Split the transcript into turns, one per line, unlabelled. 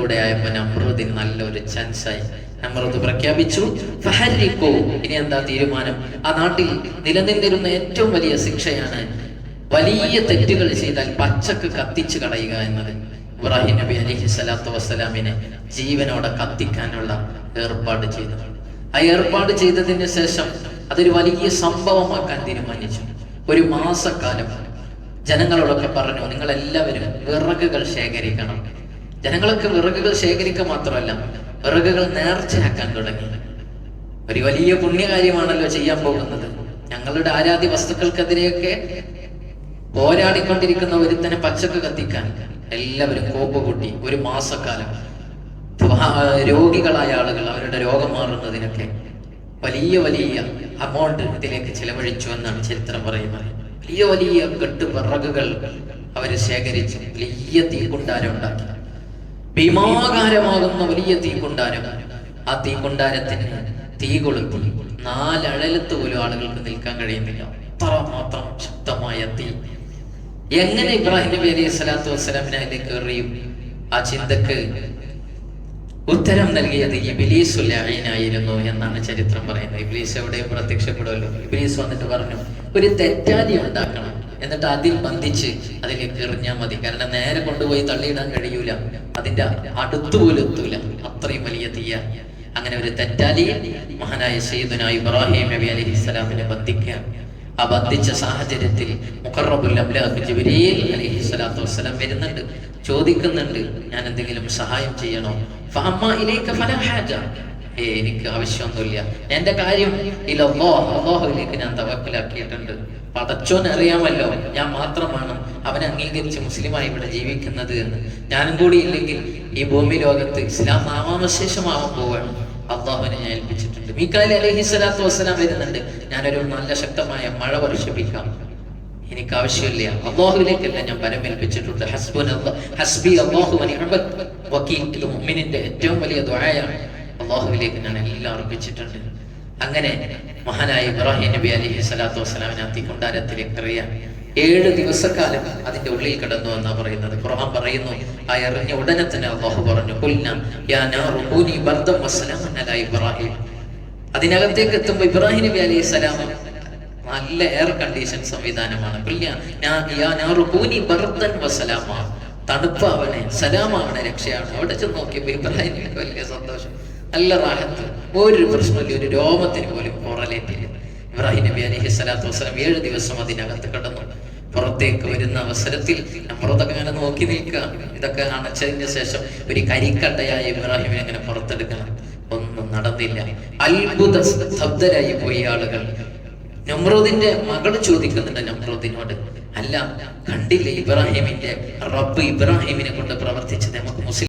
കൂടെ ആയപ്പോൾ നമ്രൂദിന് നല്ലൊരു ചാൻസായി. നമ്രൂദ് പ്രഖ്യാപിച്ചു, ഫഹരിക്കൂ, ഇനി എന്താ തീരുമാനം? ആ നാട്ടിൽ നിലനിന്നിരുന്ന ഏറ്റവും വലിയ ശിക്ഷയാണ് വലിയ തെറ്റുകൾ ചെയ്താൽ പച്ചക്ക് കത്തിച്ചു കളയുക എന്നത്. ഇബ്രാഹിം നബി അലൈഹി സ്വലാത്തു വസ്സലാമിനെ ജീവനോടെ കത്തിക്കാനുള്ള ഏർപ്പാട് ചെയ്തു. ആ ഏർപ്പാട് ചെയ്തതിന് ശേഷം അതൊരു വലിയ സംഭവമാക്കാൻ തീരുമാനിച്ചു. ഒരു മാസക്കാലം ജനങ്ങളോടൊക്കെ പറഞ്ഞു, നിങ്ങൾ എല്ലാവരും വിറകുകൾ ശേഖരിക്കണം. ജനങ്ങളൊക്കെ വിറകുകൾ ശേഖരിക്കുക മാത്രമല്ല, വിറകുകൾ നേർച്ചയാക്കാൻ തുടങ്ങി. ഒരു വലിയ പുണ്യകാര്യമാണല്ലോ ചെയ്യാൻ പോകുന്നത്. ഞങ്ങളുടെ ആരാധ്യ വസ്തുക്കൾക്കെതിരെയൊക്കെ പോരാടിക്കൊണ്ടിരിക്കുന്ന ഒരുത്തനെ പച്ചക്ക് കത്തിക്കാൻ എല്ലാവരും കോപ്പ് കൂട്ടി. ഒരു മാസക്കാലം രോഗികളായ ആളുകൾ അവരുടെ രോഗം മാറുന്നതിനൊക്കെ വലിയ വലിയ അമൗണ്ട് ഇതിലേക്ക് ചിലവഴിച്ചു എന്നാണ് ചരിത്രം പറയുന്നത്. വലിയ വലിയ കെട്ട് വിറകുകൾ അവര് ശേഖരിച്ച് വലിയ തീക്കുണ്ടാരം ഉണ്ടാക്കി. ഭീമാകാരമാകുന്ന വലിയ തീക്കുണ്ടാരം. ആ തീക്കുണ്ടാരത്തിന് തീ കൊളുത്തി 4 അഴലത്ത് പോലും ആളുകൾക്ക് നിൽക്കാൻ കഴിയുന്നില്ല. അത്ര മാത്രം ശക്തമായ തീ. എങ്ങനെ ഇബ്രാഹിം നബി അലൈഹി സ്വലാത്തു വസ്സലാമിനെ അതിലേക്ക് എറിയും? ആ ചിന്തക്ക് ഉത്തരം നൽകിയത് ഇബ്ലീസുൽ ലഈനായിരുന്നു എന്നാണ് ചരിത്രം പറയുന്നത്. ഇബ്ലീസ് എവിടെയും പ്രത്യക്ഷപ്പെടുമല്ലോ. ഇബ്ലീസ് വന്നിട്ട് പറഞ്ഞു, ഒരു തെറ്റാലി ഉണ്ടാക്കണം, എന്നിട്ട് അതിൽ ബന്ധിച്ച് അതിലേക്ക് എറിഞ്ഞാൽ മതി. കാരണം നേരെ കൊണ്ടുപോയി തള്ളിയിടാൻ കഴിയൂല, അതിന്റെ അടുത്തുപോലും എത്തൂല, അത്രയും വലിയ തീയ. അങ്ങനെ ഒരു തെറ്റാലി മഹാനായ സയ്യിദുനാ ഇബ്രാഹിം നബി അലൈഹിസ്സലാമിനെ ബന്ധിക്കുക. ആ ബന്ധിച്ച സാഹചര്യത്തിൽ മുഖറബുൽ അംലാഖ് ജിബ്രീൽ അലൈഹിസ്സലാത്തു വസ്സലാം വരുന്നുണ്ട്, ചോദിക്കുന്നുണ്ട്, ഞാൻ എന്തെങ്കിലും സഹായം ചെയ്യണോ? ഫഅമ്മാ ഇലൈക ഫലാ ഹാജ, എനിക്ക് ആവശ്യമൊന്നുമില്ല, എന്റെ കാര്യം അല്ലാഹുവിലേക്ക് ഞാൻ തവക്കലാക്കിയിട്ടുണ്ട്. പടച്ചോൻ അറിയാമല്ലോ ഞാൻ മാത്രമാണ് അവനെ അംഗീകരിച്ച് മുസ്ലിമായി ഇവിടെ ജീവിക്കുന്നത് എന്ന്. ഞാനും കൂടി ഇല്ലെങ്കിൽ ഈ ഭൂമി ലോകത്ത് ഇസ്ലാം നാമാവശേഷമാവാൻ പോവുകയാണ്. അള്ളാഹുവിനെ ഞാൻ ഏൽപ്പിച്ചിട്ടുണ്ട്. മീകായിൽ അലൈഹിസ്സലാത്തു വസ്സലാം വരുന്നുണ്ട്, ഞാനൊരു നല്ല ശക്തമായ മഴ വർഷിപ്പിക്കാം, എനിക്ക് ആവശ്യമില്ല, അള്ളാഹുവിലേക്കല്ല ഞാൻ പരമേൽപ്പിച്ചിട്ടുണ്ട്. ഹസ്ബി അല്ലാഹു വ നിഅമൽ വകീൽ, ഇത് മുഅ്മിനിന്റെ ഏറ്റവും വലിയ ദുആയാണ്. അള്ളാഹുവിലേക്ക് ഞാൻ എല്ലാം അർപ്പിച്ചിട്ടുണ്ട്. അങ്ങനെ മഹാനായ ഇബ്രാഹിം നബി അലൈഹി സ്വലാത്തു വസ്സലാമിനെ ആ തീക്കുണ്ടാരത്തിലേക്ക് എറിയാൻ 7 ദിവസക്കാലം അതിന്റെ ഉള്ളിൽ കിടന്നു എന്നാ പറയുന്നത്. ഖുർആൻ പറയുന്നു, ആ എറിഞ്ഞ ഉടനെ തന്നെ അല്ലാഹു പറഞ്ഞു, ഖുൽനാ യാ നാറു കൂനി ബർദൻ വസ്സലാമൻ അലാ ഇബ്രാഹിം. അതിനകത്തേക്ക് എത്തുമ്പോൾ ഇബ്രാഹിം നബി അലൈഹി സ്വലാം നല്ല എയർ കണ്ടീഷൻ സംവിധാനമാണ്. യാ നാറു കൂനി ബർദൻ വസ്സലാമ, തണുപ്പാവണേ, സലാമാവണേ, രക്ഷയാണ്. അവിടെ ചെന്ന് നോക്കിയപ്പോൾ ഇബ്രാഹിം നബിക്ക് വലിയ സന്തോഷം, നല്ല റാഹത്ത്, ഒരു പ്രശ്നമില്ല, ഒരു രോമത്തിന് പോലും പോറലേറ്റില്ല. ഇബ്രാഹിം നബി അലൈഹി സ്വലാത്തു വസ്സലാം 7 ദിവസം അതിനകത്ത് കിടന്നു. പുറത്തേക്ക് വരുന്ന അവസരത്തിൽ നമ്രൂദൊക്കെ ഇങ്ങനെ നോക്കി നിൽക്കുക. ഇതൊക്കെ അണച്ചതിന് ശേഷം ഒരു കരിക്കട്ടയായ ഇബ്രാഹിമിനെ ഇങ്ങനെ പുറത്തെടുക്കണം. ഒന്നും നടന്നില്ല. അത്ഭുത സ്തബ്ധരായി പോയി ആളുകൾ. നമ്രൂദിന്റെ മകള് ചോദിക്കുന്നുണ്ട് നമ്രൂദിനോട്, അല്ല കണ്ടില്ലേ ഇബ്രാഹിമിന്റെ റബ്ബ് ഇബ്രാഹിമിനെ കൊണ്ട് പ്രവർത്തിച്ചത്, നമുക്ക് മുസ്ലിം